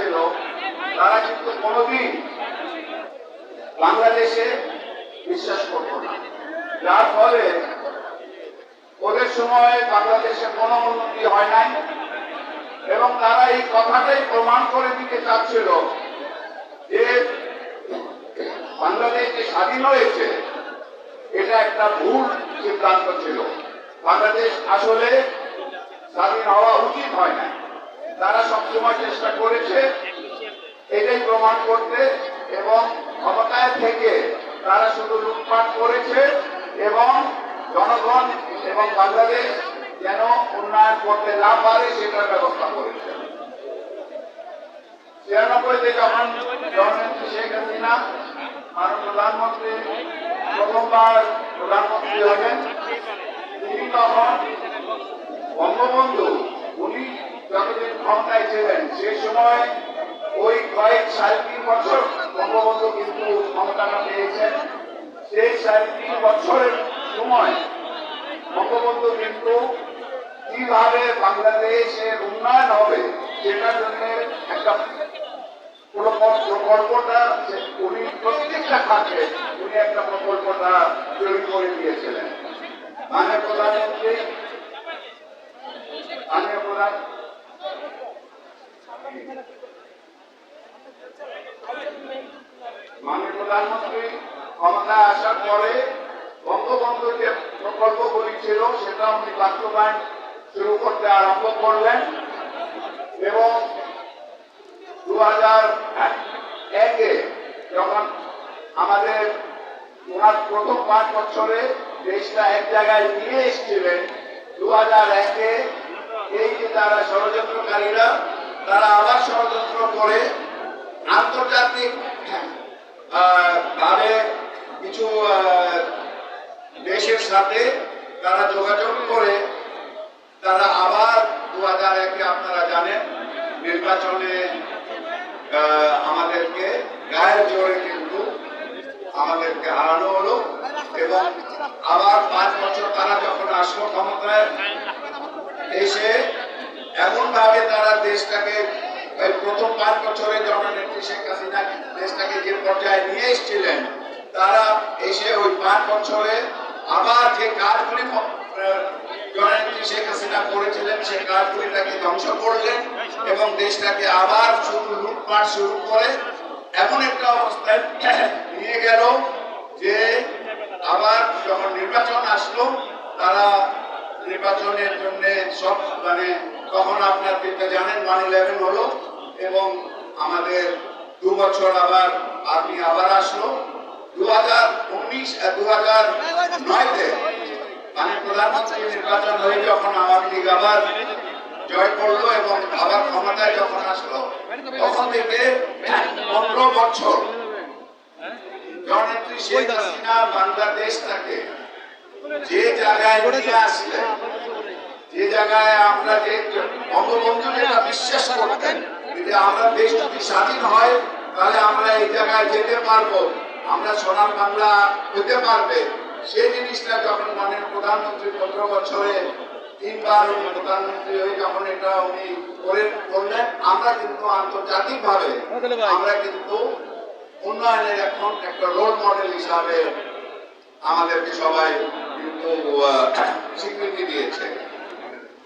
ছিল তারা কিন্তু কোনোদিন বাংলাদেশে বিশ্বাস করত না, যার ফলে ওদের সময় বাংলাদেশে কোনো উন্নতি হয় নাই এবং তারা এই কথাটাই প্রমাণ করে দিতে চাচ্ছিল যে বাংলাদেশ যে স্বাধীন হয়েছে এটা একটা ভুল সিদ্ধান্ত ছিল। বাংলাদেশ আসলে স্বাধীন হওয়া উচিত হয় না। তারা সবসময় চেষ্টা করেছে এটাই প্রমাণ করতে এবং ক্ষমতায় থেকে তারা শুধু লুটপাট করেছে এবং জনগণ এবং বাংলাদেশ যেন উন্নয়ন করতে না পারে সেটার ব্যবস্থা করেছে। 96-তে যখন জননেত্রী শেখ হাসিনা মাননীয় প্রধানমন্ত্রী প্রথমবার প্রধানমন্ত্রী হলেন, তিনি তখন বঙ্গবন্ধু উনি যতদিন ক্ষমতায় ছিলেন সে সময় ওই কয়েক 3.5 বছর বঙ্গবন্ধু কিন্তু ক্ষমতাটা পেয়েছেন। সেই 3.5 বছরের সময় বঙ্গবন্ধু কিন্তু কিভাবে বাংলাদেশের উন্নয়ন হবে সেটার জন্য একটা প্রকল্পটা উনি প্রত্যেকটা খাতে উনি একটা প্রকল্পটা তৈরি করে দিয়েছিলেন। মাননীয় প্রধানমন্ত্রী ক্ষমতায় আসার পরে বঙ্গবন্ধুর যে প্রকল্পগুলি ছিল সেটা উনি বাস্তবায়ন শুরু করতে আরম্ভ করলেন এবং 2001-এ যখন আমাদের ওনার প্রথম 5 বছরে দেশটা এক জায়গায় নিয়ে এসেছিলেন, 2001-এ এই যে তারা ষড়যন্ত্রকারীরা তারা আবার ষড়যন্ত্র করে আন্তর্জাতিক ভাবে কিছু দেশের সাথে তারা যোগাযোগ করে তারা আবার 2001-এ আপনারা জানেন নির্বাচনে আমাদেরকে গায়ের জোরে কিন্তু আমাদেরকে হারানো হলো এবং আবার 5 বছর তারা যখন আসলো ক্ষমতায় এসে এমন ভাবে তারা দেশটাকে প্রথম 5 বছরে জননেত্রী শেখ হাসিনা দেশটাকে যে পর্যায়ে নিয়ে এসেছিলেন তারা এসে ওই 5 বছরে আবার যে কাজগুলি জননেত্রী শেখ হাসিনা করেছিলেন সেই কাজগুলিটাকে ধ্বংস করলেন এবং দেশটাকে আবার শুধু লুটপাট শুরু করে এমন একটা অবস্থায় নিয়ে গেল যে আবার যখন নির্বাচন আসলো তারা নির্বাচনের জন্য সব তখন আপনার জানেন 1/11 হলো এবং আমাদের 2 বছর আবার আর্মি আবার আসলো। 2009-তে প্রধানমন্ত্রী নির্বাচন হয়ে যখন আওয়ামী লীগ আবার জয় করলো এবং আবার ক্ষমতায় যখন আসলো তখন থেকে 15 বছর জননেত্রী শেখ হাসিনা বাংলাদেশটাকে যে জায়গায় নিয়ে আসলেন, যে জায়গায় আমরা যে বঙ্গবন্ধু যেটা বিশ্বাস করতেন যে আমরা দেশ যদি স্বাধীন হয় তাহলে আমরা এই জায়গায় যেতে পারবো, আমরা সোনার বাংলা হতে পারবে, সেই জিনিসটা যখন মাননীয় প্রধানমন্ত্রী 15 বছরে 3 বার প্রধানমন্ত্রী হয়ে যখন এটা উনি করলেন আমরা কিন্তু আন্তর্জাতিক ভাবে আমরা কিন্তু উন্নয়নের এখন একটা রোল মডেল হিসাবে আমাদেরকে সবাই কিন্তু স্বীকৃতি দিয়েছে।